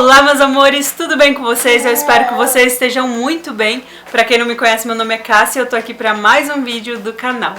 Olá, meus amores, tudo bem com vocês? Eu espero que vocês estejam muito bem. Pra quem não me conhece, meu nome é Cássia e eu tô aqui pra mais um vídeo do canal.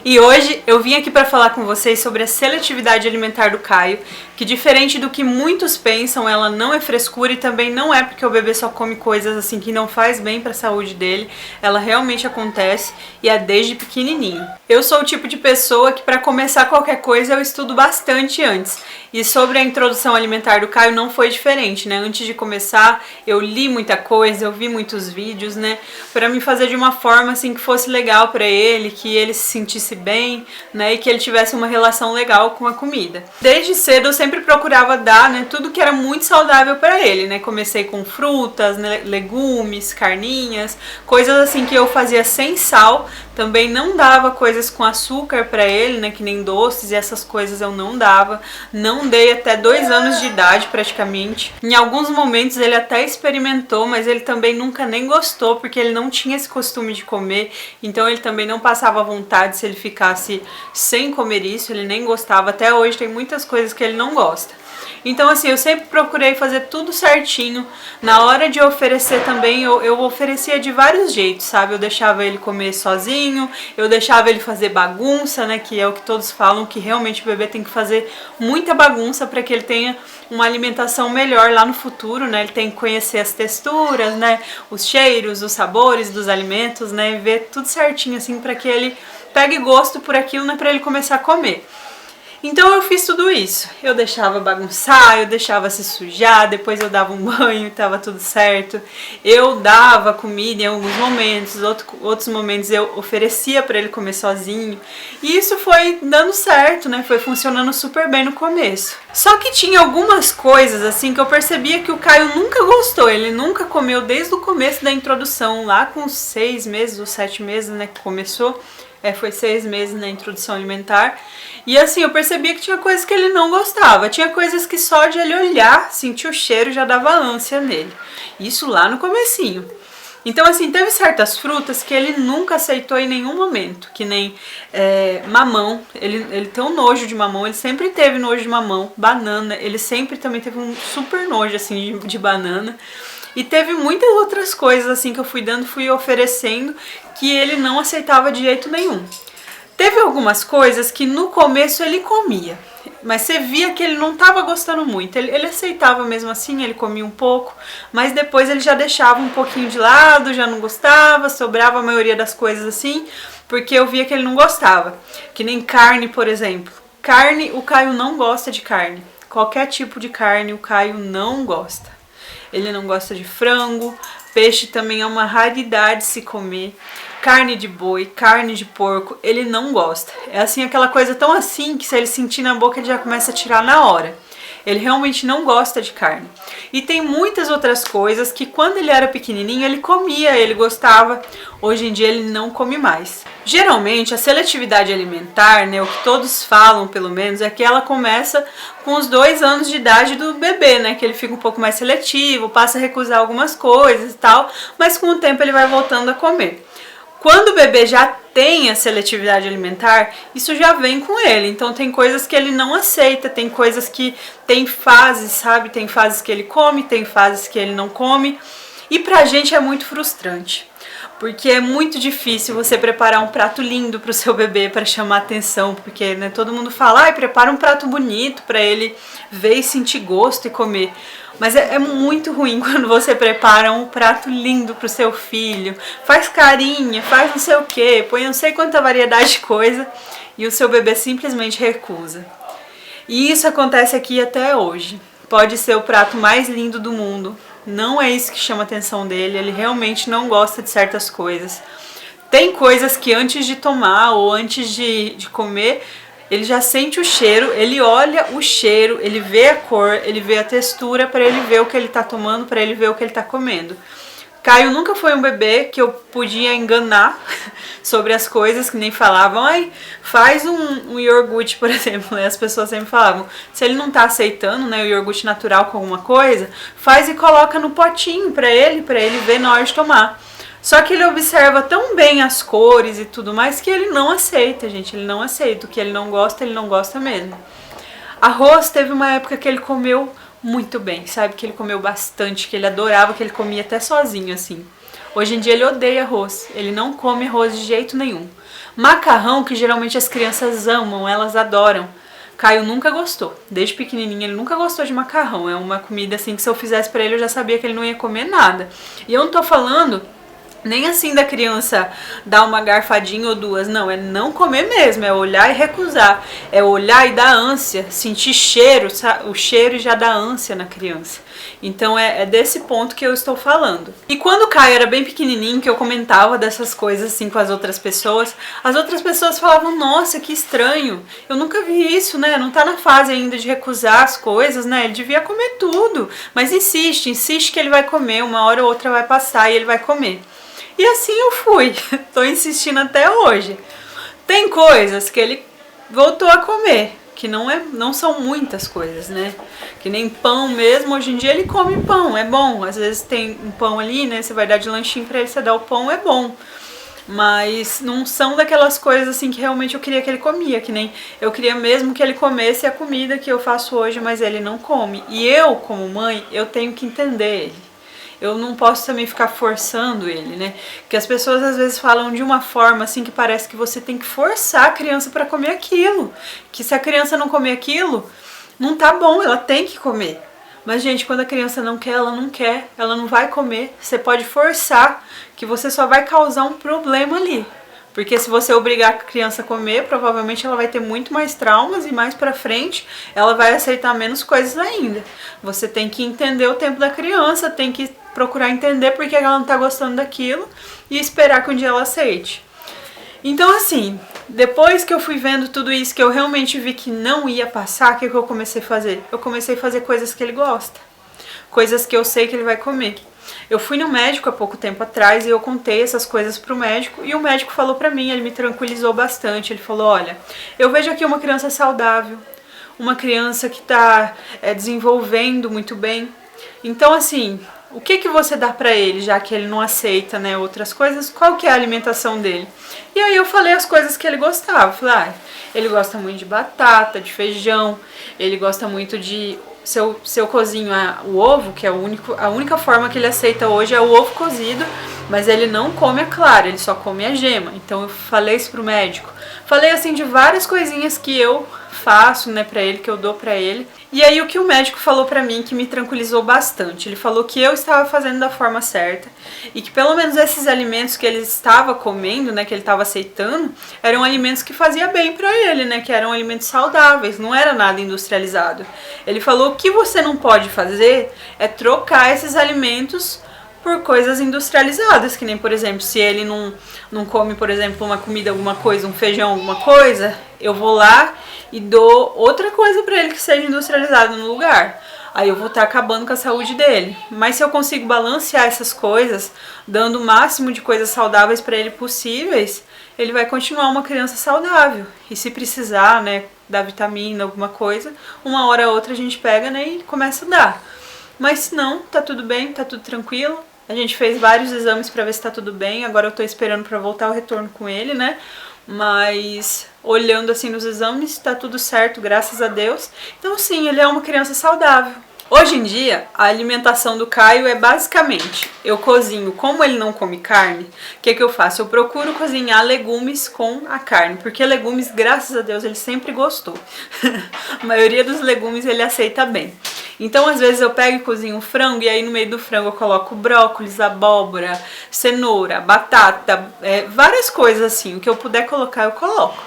E hoje eu vim aqui para falar com vocês sobre a seletividade alimentar do Caio, que diferente do que muitos pensam, ela não é frescura e também não é porque o bebê só come coisas assim que não faz bem para a saúde dele, ela realmente acontece e é desde pequenininho. Eu sou o tipo de pessoa que para começar qualquer coisa eu estudo bastante antes. E sobre a introdução alimentar do Caio não foi diferente, né? Antes de começar, eu li muita coisa, eu vi muitos vídeos, né? Para me fazer de uma forma assim que fosse legal para ele, que ele se sentisse bem, né? E que ele tivesse uma relação legal com a comida. Desde cedo eu sempre procurava dar, né, tudo que era muito saudável para ele, né? Comecei com frutas, né, legumes, carninhas, coisas assim que eu fazia sem sal. Também não dava coisas com açúcar para ele, né, que nem doces e essas coisas eu não dava. Não dei até 2 anos de idade praticamente. Em alguns momentos ele até experimentou, mas ele também nunca nem gostou, porque ele não tinha esse costume de comer. Então ele também não passava vontade se ele ficasse sem comer isso, ele nem gostava. Até hoje tem muitas coisas que ele não gosta. Então assim, eu sempre procurei fazer tudo certinho. Na hora de oferecer também, eu oferecia de vários jeitos, sabe? Eu deixava ele comer sozinho, eu deixava ele fazer bagunça, né? Que é o que todos falam, que realmente o bebê tem que fazer muita bagunça para que ele tenha uma alimentação melhor lá no futuro, né? Ele tem que conhecer as texturas, né? Os cheiros, os sabores dos alimentos, né? E ver tudo certinho assim para que ele pegue gosto por aquilo, né? Para ele começar a comer. Então eu fiz tudo isso, eu deixava bagunçar, eu deixava se sujar, depois eu dava um banho e tava tudo certo. Eu dava comida em alguns momentos, outros momentos eu oferecia para ele comer sozinho. E isso foi dando certo, né? Foi funcionando super bem no começo. Só que tinha algumas coisas assim que eu percebia que o Caio nunca gostou, ele nunca comeu desde o começo da introdução, lá com 6 meses ou 7 meses, né, que começou. Foi 6 meses na introdução alimentar. E assim, eu percebia que tinha coisas que ele não gostava. Tinha coisas que só de ele olhar, sentir o cheiro, já dava ânsia nele. Isso lá no comecinho. Então assim, teve certas frutas que ele nunca aceitou em nenhum momento. Que nem mamão. Ele tem um nojo de mamão. Ele sempre teve nojo de mamão. Banana. Ele sempre também teve um super nojo assim de banana. E teve muitas outras coisas assim que eu fui oferecendo que ele não aceitava de jeito nenhum. Teve algumas coisas que no começo ele comia, mas você via que ele não estava gostando muito. Ele aceitava mesmo assim, ele comia um pouco, mas depois ele já deixava um pouquinho de lado, já não gostava, sobrava a maioria das coisas assim, porque eu via que ele não gostava. Que nem carne, por exemplo. Carne, o Caio não gosta de carne. Qualquer tipo de carne o Caio não gosta. Ele não gosta de frango, peixe também é uma raridade se comer, carne de boi, carne de porco, ele não gosta. É assim, aquela coisa tão assim que se ele sentir na boca ele já começa a tirar na hora. Ele realmente não gosta de carne. E tem muitas outras coisas que quando ele era pequenininho ele comia, ele gostava. Hoje em dia ele não come mais. Geralmente a seletividade alimentar, né, o que todos falam pelo menos, é que ela começa com os 2 anos de idade do bebê, né, que ele fica um pouco mais seletivo, passa a recusar algumas coisas e tal, mas com o tempo ele vai voltando a comer. Quando o bebê já tem a seletividade alimentar, isso já vem com ele. Então tem coisas que ele não aceita, tem coisas que tem fases, sabe? Tem fases que ele come, tem fases que ele não come. E pra gente é muito frustrante. Porque é muito difícil você preparar um prato lindo pro seu bebê para chamar atenção, porque né, todo mundo fala, prepara um prato bonito para ele ver e sentir gosto e comer. Mas é muito ruim quando você prepara um prato lindo pro seu filho, faz carinha, faz não sei o que, põe não sei quanta variedade de coisa e o seu bebê simplesmente recusa. E isso acontece aqui até hoje. Pode ser o prato mais lindo do mundo, não é isso que chama a atenção dele, ele realmente não gosta de certas coisas. Tem coisas que antes de tomar ou antes de comer, ele já sente o cheiro, ele olha o cheiro, ele vê a cor, ele vê a textura para ele ver o que ele está tomando, para ele ver o que ele está comendo. Caio nunca foi um bebê que eu podia enganar sobre as coisas, que nem falavam, faz um iogurte, por exemplo, né? As pessoas sempre falavam, se ele não tá aceitando, né, o iogurte natural com alguma coisa, faz e coloca no potinho para ele ver na hora de tomar. Só que ele observa tão bem as cores e tudo mais que ele não aceita, gente, ele não aceita. O que ele não gosta mesmo. Arroz teve uma época que ele comeu muito bem, sabe? Que ele comeu bastante, que ele adorava, que ele comia até sozinho, assim. Hoje em dia ele odeia arroz, ele não come arroz de jeito nenhum. Macarrão, que geralmente as crianças amam, elas adoram. Caio nunca gostou, desde pequenininho ele nunca gostou de macarrão. É uma comida assim que se eu fizesse pra ele eu já sabia que ele não ia comer nada. E eu não tô falando nem assim da criança dar uma garfadinha ou duas, não, é não comer mesmo, é olhar e recusar, é olhar e dar ânsia, sentir cheiro, o cheiro já dá ânsia na criança. Então é desse ponto que eu estou falando. E quando o Caio era bem pequenininho, que eu comentava dessas coisas assim com as outras pessoas falavam, nossa, que estranho, eu nunca vi isso, né, não tá na fase ainda de recusar as coisas, né, ele devia comer tudo, mas insiste que ele vai comer, uma hora ou outra vai passar e ele vai comer. E assim eu fui, tô insistindo até hoje. Tem coisas que ele voltou a comer, que não são muitas coisas, né? Que nem pão mesmo, hoje em dia ele come pão, é bom. Às vezes tem um pão ali, né? Você vai dar de lanchinho pra ele, você dá o pão, é bom. Mas não são daquelas coisas assim que realmente eu queria que ele comia, que nem eu queria mesmo que ele comesse a comida que eu faço hoje, mas ele não come. E eu, como mãe, eu tenho que entender ele. Eu não posso também ficar forçando ele, né? Porque as pessoas às vezes falam de uma forma assim que parece que você tem que forçar a criança para comer aquilo. Que se a criança não comer aquilo, não tá bom, ela tem que comer. Mas, gente, quando a criança não quer, ela não vai comer. Você pode forçar, que você só vai causar um problema ali. Porque se você obrigar a criança a comer, provavelmente ela vai ter muito mais traumas e mais pra frente ela vai aceitar menos coisas ainda. Você tem que entender o tempo da criança, tem que procurar entender por que ela não tá gostando daquilo e esperar que um dia ela aceite. Então, assim, depois que eu fui vendo tudo isso, que eu realmente vi que não ia passar, o que eu comecei a fazer? Eu comecei a fazer coisas que ele gosta. Coisas que eu sei que ele vai comer. Eu fui no médico há pouco tempo atrás e eu contei essas coisas pro médico e o médico falou pra mim, ele me tranquilizou bastante. Ele falou, olha, eu vejo aqui uma criança saudável, uma criança que tá desenvolvendo muito bem. Então, assim, o que você dá pra ele, já que ele não aceita, né, outras coisas? Qual que é a alimentação dele? E aí eu falei as coisas que ele gostava. Falei, ele gosta muito de batata, de feijão, ele gosta muito de... Se eu cozinho o ovo, que é a única forma que ele aceita hoje é o ovo cozido, mas ele não come a clara, ele só come a gema. Então eu falei isso pro médico. Falei assim de várias coisinhas que eu faço, né, pra ele, que eu dou pra ele. E aí o que o médico falou pra mim que me tranquilizou bastante. Ele falou que eu estava fazendo da forma certa e que pelo menos esses alimentos que ele estava comendo, né, que ele estava aceitando, eram alimentos que fazia bem pra ele, né, que eram alimentos saudáveis, não era nada industrializado. Ele falou que o que você não pode fazer é trocar esses alimentos por coisas industrializadas, que nem, por exemplo, se ele não come, por exemplo, uma comida, alguma coisa, um feijão, alguma coisa, eu vou lá e dou outra coisa pra ele que seja industrializada no lugar. Aí eu vou estar acabando com a saúde dele. Mas se eu consigo balancear essas coisas, dando o máximo de coisas saudáveis pra ele possíveis, ele vai continuar uma criança saudável. E se precisar, né, dar vitamina, alguma coisa, uma hora ou outra a gente pega, né, e começa a dar. Mas se não, tá tudo bem, tá tudo tranquilo. A gente fez vários exames pra ver se tá tudo bem. Agora eu tô esperando pra voltar o retorno com ele, né? Mas olhando assim nos exames, tá tudo certo, graças a Deus. Então sim, ele é uma criança saudável. Hoje em dia, a alimentação do Caio é basicamente, eu cozinho, como ele não come carne, o que eu faço? Eu procuro cozinhar legumes com a carne, porque legumes, graças a Deus, ele sempre gostou. A maioria dos legumes ele aceita bem. Então, às vezes eu pego e cozinho um frango e aí no meio do frango eu coloco brócolis, abóbora, cenoura, batata, várias coisas assim. O que eu puder colocar, eu coloco.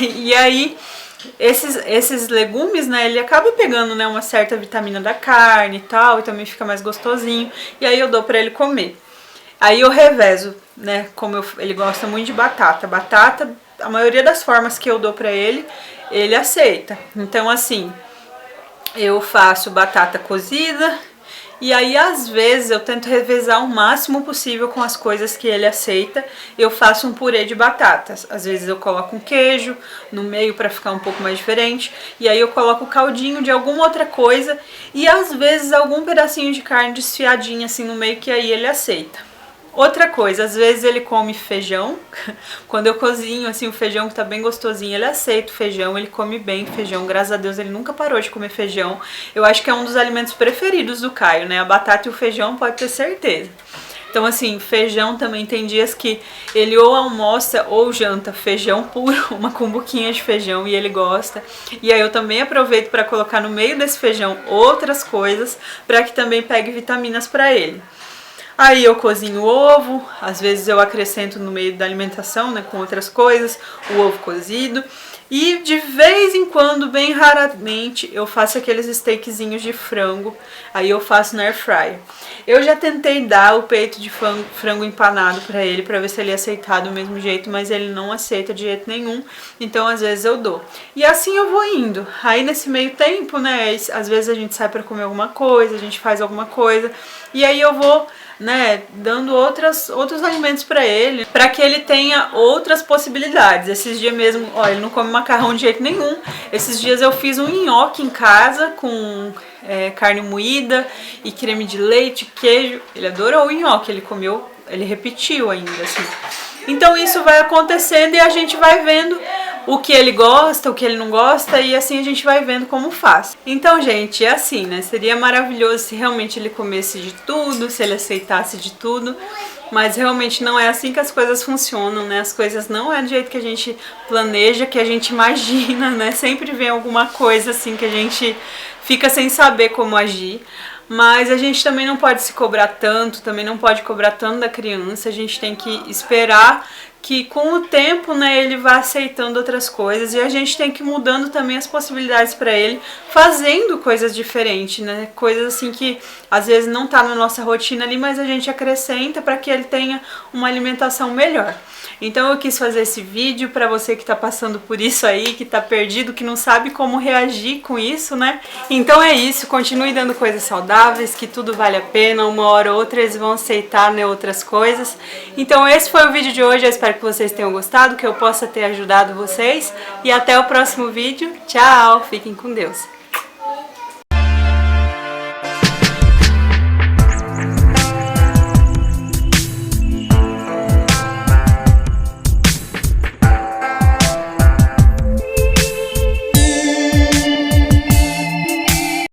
E aí, esses legumes, né, ele acaba pegando, né, uma certa vitamina da carne e tal, e também fica mais gostosinho. E aí eu dou pra ele comer. Aí eu revezo, né, como ele gosta muito de batata. Batata, a maioria das formas que eu dou pra ele, ele aceita. Então, assim... eu faço batata cozida e aí às vezes eu tento revezar o máximo possível com as coisas que ele aceita. Eu faço um purê de batatas, às vezes eu coloco um queijo no meio para ficar um pouco mais diferente e aí eu coloco caldinho de alguma outra coisa e às vezes algum pedacinho de carne desfiadinha assim no meio que aí ele aceita. Outra coisa, às vezes ele come feijão. Quando eu cozinho assim o feijão que tá bem gostosinho, ele aceita o feijão, ele come bem feijão. Graças a Deus ele nunca parou de comer feijão. Eu acho que é um dos alimentos preferidos do Caio, né? A batata e o feijão, pode ter certeza. Então assim, feijão também tem dias que ele ou almoça ou janta feijão puro, uma cumbuquinha de feijão, e ele gosta. E aí eu também aproveito para colocar no meio desse feijão outras coisas, para que também pegue vitaminas para ele. Aí eu cozinho o ovo, às vezes eu acrescento no meio da alimentação, né, com outras coisas, o ovo cozido. E de vez em quando, bem raramente, eu faço aqueles steakzinhos de frango, aí eu faço no air fryer. Eu já tentei dar o peito de frango empanado pra ele, pra ver se ele ia aceitar do mesmo jeito, mas ele não aceita de jeito nenhum, então às vezes eu dou. E assim eu vou indo. Aí nesse meio tempo, né, às vezes a gente sai pra comer alguma coisa, a gente faz alguma coisa, e aí eu vou, né, dando outros alimentos pra ele, pra que ele tenha outras possibilidades. Esses dias mesmo, ó, ele não come macarrão de jeito nenhum. Esses dias eu fiz um nhoque em casa com carne moída e creme de leite, queijo. Ele adorou o nhoque, ele comeu, ele repetiu ainda, assim. Então isso vai acontecendo e a gente vai vendo o que ele gosta, o que ele não gosta, e assim a gente vai vendo como faz. Então, gente, é assim, né? Seria maravilhoso se realmente ele comesse de tudo, se ele aceitasse de tudo, mas realmente não é assim que as coisas funcionam, né? As coisas não é do jeito que a gente planeja, que a gente imagina, né? Sempre vem alguma coisa assim que a gente fica sem saber como agir. Mas a gente também não pode se cobrar tanto, também não pode cobrar tanto da criança, a gente tem que esperar que com o tempo, né, ele vá aceitando outras coisas, e a gente tem que ir mudando também as possibilidades para ele, fazendo coisas diferentes, né, coisas assim que às vezes não tá na nossa rotina ali, mas a gente acrescenta para que ele tenha uma alimentação melhor. Então eu quis fazer esse vídeo para você que tá passando por isso aí, que tá perdido, que não sabe como reagir com isso, né? Então é isso, continue dando coisas saudáveis, que tudo vale a pena, uma hora ou outra eles vão aceitar, né, outras coisas. Então esse foi o vídeo de hoje, eu espero que vocês tenham gostado, que eu possa ter ajudado vocês, e até o próximo vídeo. Tchau, fiquem com Deus.